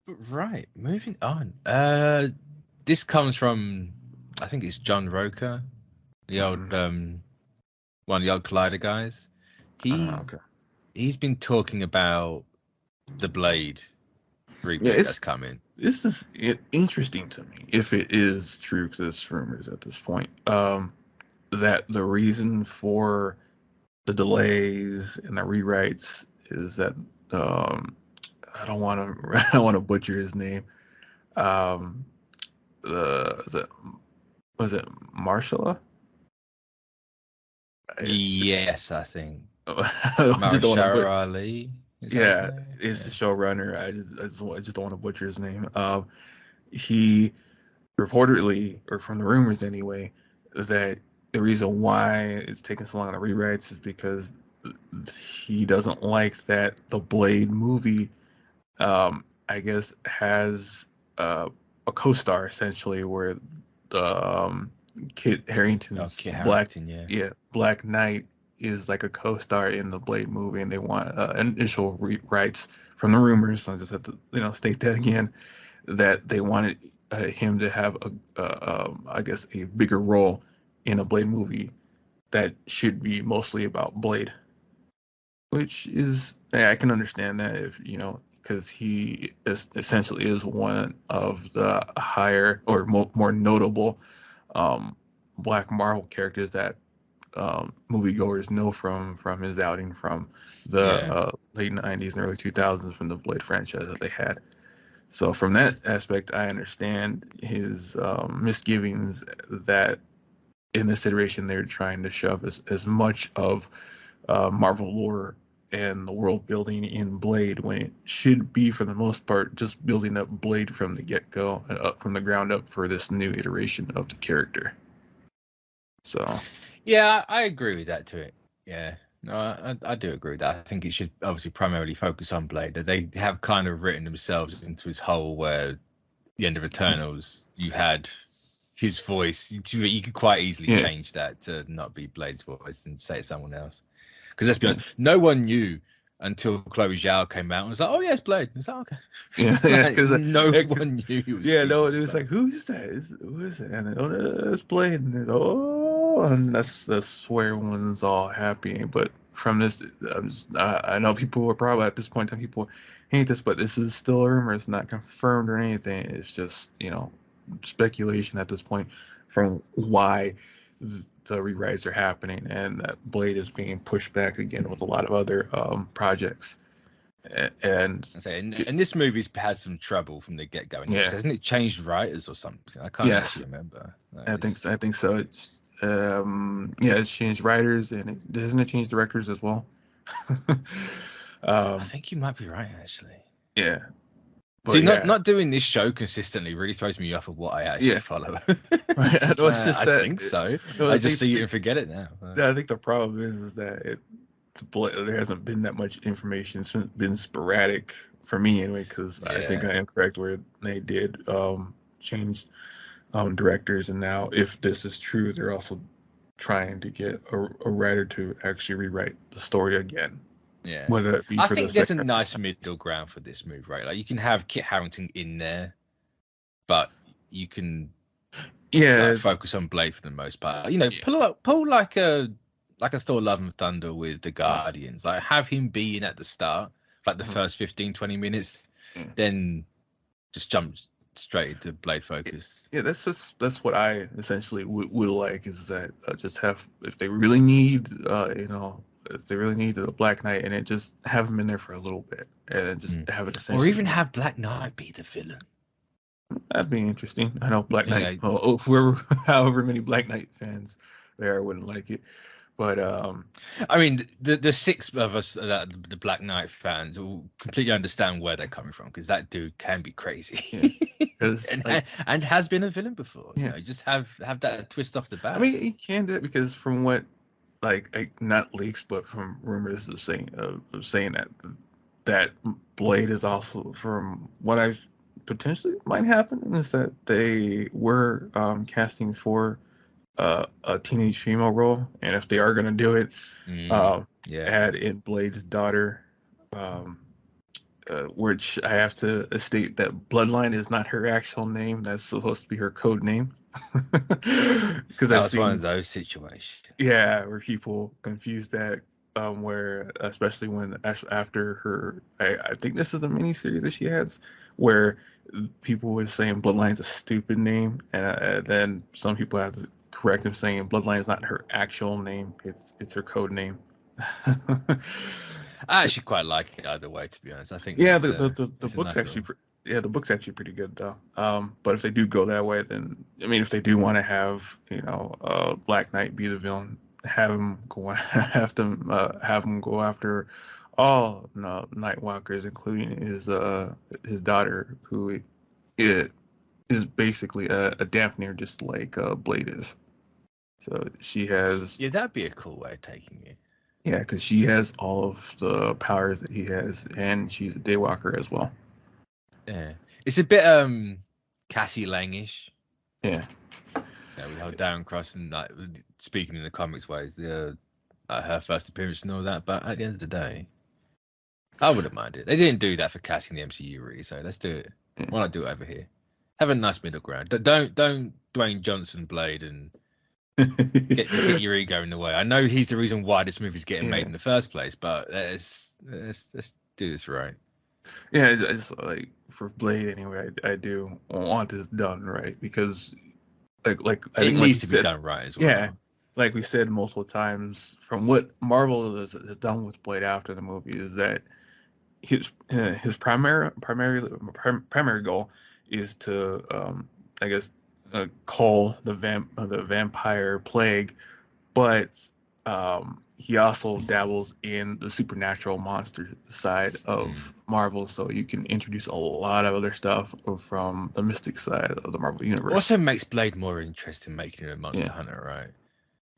Right, moving on. This comes from, I think it's John Roker, the old one of the old Collider guys. He Okay. he's been talking about the Blade Yeah, reboot that's coming. this is interesting to me if it is true because it's rumors at this point. That the reason for the delays and the rewrites is that um, I don't want to I don't want to butcher his name. Um, is it was it Marshala? It's Yes, I think I just don't want to Marshall but Ali, is that his yeah, name? it's the Yeah. showrunner. I just don't want to butcher his name. He reportedly, or from the rumors anyway, that the reason why it's taking so long to rewrites is because he doesn't like that the Blade movie, I guess, has a co-star essentially where the Kit Oh, Harington's Kit Harington, yeah. Black Knight is like a co-star in the Blade movie, and they want initial rewrites from the rumors. So I just have to state that again that they wanted him to have I guess, a bigger role in a Blade movie that should be mostly about Blade, which is I can understand that if because he essentially is one of the higher or more notable um, Black Marvel characters that moviegoers know from his outing from the Yeah. late '90s and early 2000s from the Blade franchise that they had. So from that aspect, I understand his misgivings that in this iteration they're trying to shove as much of Marvel lore and the world building in Blade when it should be, for the most part, just building up Blade from the get go, up from the ground up for this new iteration of the character. So Yeah, I agree with that to it. Yeah. No, I do agree with that. I think it should obviously primarily focus on Blade. They have kind of written themselves into his hole where the end of Eternals, you had his voice. You could quite easily yeah, change that to not be Blade's voice and say it's someone else. Because let's be honest, no one knew until Chloe Zhao came out and was like, "Oh yeah, it's Blade." It's like, okay, yeah, yeah, like, because no one knew it was yeah, he. no, Which it is was like, like, who is that? Who is it? And then, oh, it's Blade, and it's, oh, and that's where everyone's all happy. But from this, I know people were probably at this point in time people hate this, but this is still a rumor. It's not confirmed or anything. It's just speculation at this point from why the rewrites are happening and that Blade is being pushed back again with a lot of other projects. And I say, and this movie's had some trouble from the get go. Anyway, yeah, hasn't it changed writers or something? I can't yes, actually remember. I think so. It's yeah, it's changed writers and it doesn't it change directors as well. I um, think you might be right, actually. yeah, See, but not yeah, not doing this show consistently really throws me off of what I actually yeah. follow. Right. No, it's just I that. think so. No, I just see it and forget it now. I think the problem is that there hasn't been that much information. It's been sporadic for me anyway, because I think Yeah. I am correct where they did change directors, and now if this is true, they're also trying to get a writer to actually rewrite the story again, Yeah. whether it be I for the think there's a second. nice middle ground for this move, right? Like you can have Kit Harington in there, but you can Yeah, like it's, focus on Blade for the most part. yeah. Pull like a Thor Love and Thunder with the Guardians. Like have him be in at the start, like the Mhm. first 15, 20 minutes, Yeah. then just jump straight into Blade focus. Yeah, that's what I essentially would like is that just have if they really need if they really need the Black Knight and it just have him in there for a little bit and then just Mm. have it Or essentially even have Black Knight be the villain. that'd be interesting. I know Black You Knight, know, whoever, however many Black Knight fans there wouldn't like it, but I mean, the six of us that the Black Knight fans will completely understand where they're coming from because that dude can be yeah, crazy, because like and has been a villain before. yeah, Just have that twist off the I bat. mean he can do it because from what like not leaks but from rumors of saying that Blade is also, from what I potentially might happen, is that they were casting for a teenage female role, and if they are going to do it, Mm, uh, yeah, add in Blade's daughter, um, which I have to state that Bloodline is not her actual name. That's supposed to be her code name. Because That I've was one seen, of those situations. yeah, where people confuse that. Where especially when after her, I think this is a mini series that she has, where people were saying Bloodline's a stupid name, and then some people have to correct them saying Bloodline is not her actual name. It's her code name. I actually quite like it either way, to be honest. I think Yeah, it's the it's a book's nice actually little. yeah, the book's actually pretty good though. But if they do go that way, then I mean, if they do want to have Black Knight be the villain, have him go have him go after all Nightwalkers, including his daughter, who is basically a dampener, just like Blade is. So she has Yeah, that'd be a cool way of taking it. yeah, because she has all of the powers that he has, and she's a Daywalker as well. Yeah, it's a bit Cassie Lang-ish. Yeah. Yeah, with how Darren Cross and like speaking in the comics ways, her first appearance and all that. But at the end of the day, I wouldn't mind it. They didn't do that for Cassie in the MCU, really. So let's do it. Why not do it over here? Have a nice middle ground. Don't Dwayne Johnson Blade and get your ego in the way. I know he's the reason why this movie's getting made Yeah, in the first place, but let's do this right. yeah. It's like for Blade anyway. I do want this done right because, like I It think, like needs you to be said, done right as yeah, well. like we said multiple times, from what Marvel has done with Blade after the movie is that his primary goal is to I guess call the vampire plague, but he also dabbles in the supernatural monster side Mm. of Marvel, so you can introduce a lot of other stuff from the mystic side of the Marvel universe. Also makes Blade more interesting, making him a Yeah, monster hunter, right?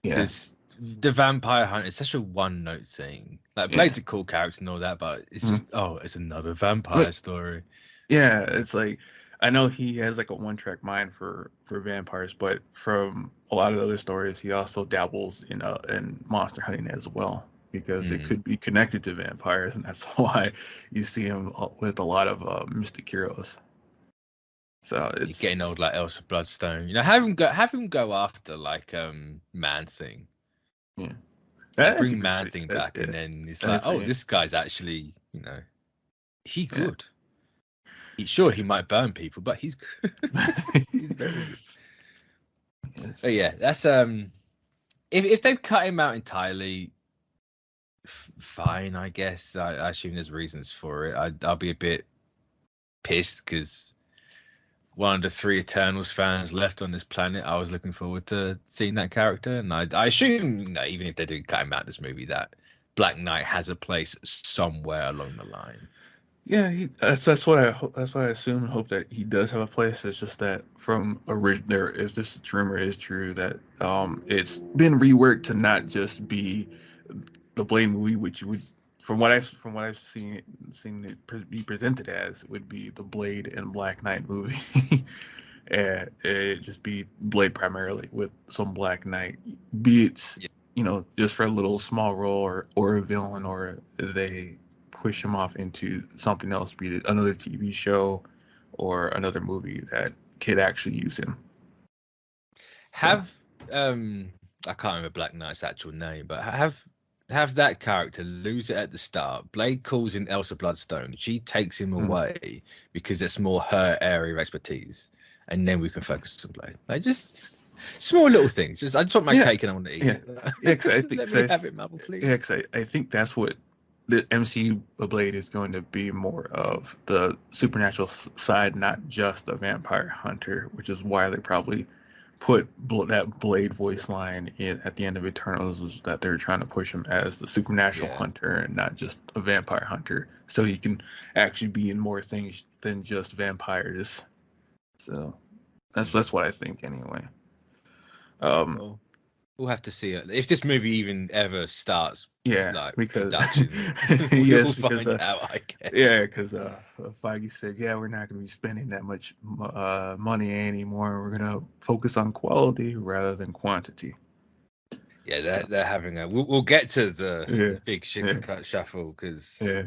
yeah, Because the vampire hunt is such a one-note thing. Like yeah. Blade's a cool character and all that, but it's Mhm. just it's another I mean, vampire story. yeah, it's like I know he has like a one-track mind for vampires, but from a lot of other stories, he also dabbles in monster hunting as well because it Mm. could be connected to vampires, and that's why you see him with a lot of mystic heroes. So You're getting old like Elsa Bloodstone. You know, have him go after like Man Thing. yeah, Like that actually bring be Man pretty. Thing That, back, yeah, and then it's that'd like, be oh, pretty this interesting. guy's actually, he Yeah. good. Sure, he might burn people, but he's good. He's very good. Yes. But yeah, that's if they've cut him out entirely, fine, I guess. I assume there's reasons for it. I'll be a bit pissed because one of the three Eternals fans left on this planet. I was looking forward to seeing that character, and I assume that even if they do cut him out of this movie, that Black Knight has a place somewhere along the line. Yeah, that's what I hope. That's what I assume and hope that he does have a place. It's just that from there, if this rumor is true, that it's been reworked to not just be the Blade movie, which would, from what I've seen it be presented as, would be the Blade and Black Knight movie, and it just be Blade primarily with some Black Knight, be it Yeah. just for a little small role or a villain, or they push him off into something else, be it another TV show or another movie that could actually use him. So Have I can't remember Black Knight's actual name, but have that character lose it at the start. Blade calls in Elsa Bloodstone. She takes him mm, away because it's more her area of expertise, and then we can focus on Blade. Like just small little things. I just want my yeah, cake and I want to eat yeah, yeah. Cause I it. think, Let me have it, Marvel, yeah, please. 'cause I think that's what the MCU Blade is going to be more of the supernatural side, not just the vampire hunter, which is why they probably put that Blade voice line in at the end of Eternals, was that they're trying to push him as the supernatural Yeah. hunter and not just a vampire hunter, so he can actually be in more things than just vampires. So that's what I think anyway. Um, Well, we'll have to see it. If this movie even ever starts, yeah, like because production, we'll yes, because find out, I yeah, guess. because Feige said, yeah, we're not going to be spending that much money anymore. We're going to focus on quality rather than quantity. Yeah, So they're having a. We'll get to yeah, the big yeah, cut shuffle because yeah.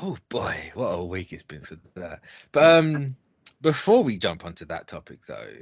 Oh boy, what a week it's been for that. But before we jump onto that topic, though,